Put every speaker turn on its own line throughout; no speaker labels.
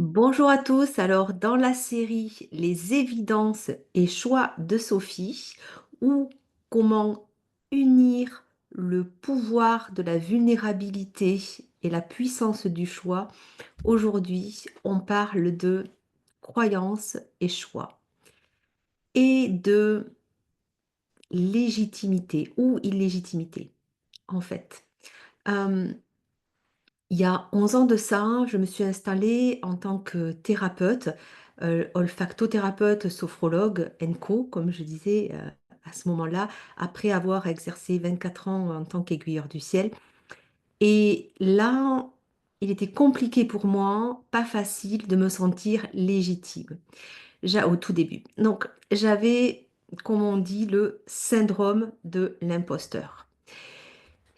Bonjour à tous. Alors, dans la série Les évidences et choix de Sophie, ou comment unir le pouvoir de la vulnérabilité et la puissance du choix, aujourd'hui, on parle de croyances et choix et de légitimité ou illégitimité, en fait. Euh, Il y a 11 ans de ça, je me suis installée en tant que thérapeute, olfactothérapeute, sophrologue, co, comme je disais à ce moment-là, après avoir exercé 24 ans en tant qu'aiguilleur du ciel. Et là, il était compliqué pour moi, pas facile de me sentir légitime au tout début. Donc, j'avais, comme on dit, le syndrome de l'imposteur.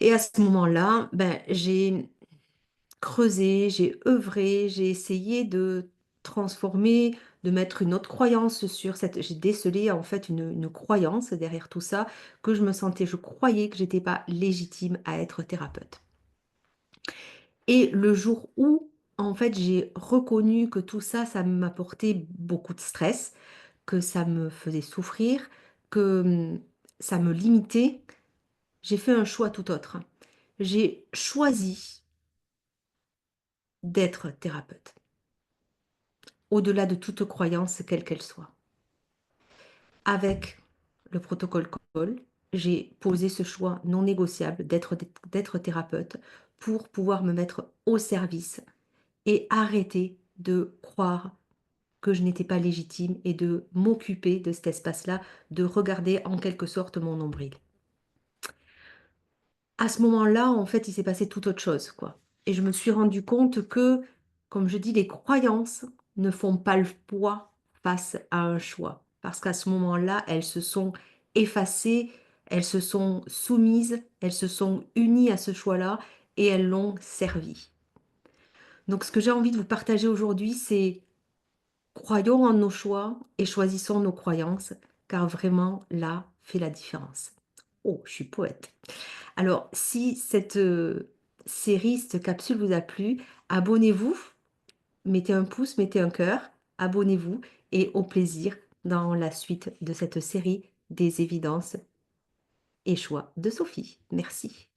Et à ce moment-là, j'ai creusé, j'ai œuvré, j'ai essayé de transformer, de mettre une autre croyance sur cette. J'ai décelé en fait une croyance derrière tout ça, que je croyais que j'étais pas légitime à être thérapeute. Et le jour où, en fait, j'ai reconnu que tout ça, ça m'apportait beaucoup de stress, que ça me faisait souffrir, que ça me limitait, j'ai fait un choix tout autre. J'ai choisi d'être thérapeute, au-delà de toute croyance, quelle qu'elle soit. Avec le protocole COL, j'ai posé ce choix non négociable d'être thérapeute pour pouvoir me mettre au service et arrêter de croire que je n'étais pas légitime et de m'occuper de cet espace-là, de regarder en quelque sorte mon nombril. À ce moment-là, en fait, il s'est passé toute autre chose, quoi. Et je me suis rendu compte que, comme je dis, les croyances ne font pas le poids face à un choix. Parce qu'à ce moment-là, elles se sont effacées, elles se sont soumises, elles se sont unies à ce choix-là et elles l'ont servi. Donc, ce que j'ai envie de vous partager aujourd'hui, c'est croyons en nos choix et choisissons nos croyances, car vraiment, là, fait la différence. Oh, je suis poète. Alors, si cette série, cette capsule vous a plu, abonnez-vous, mettez un pouce, mettez un cœur, abonnez-vous et au plaisir dans la suite de cette série des évidences et choix de Sophie. Merci.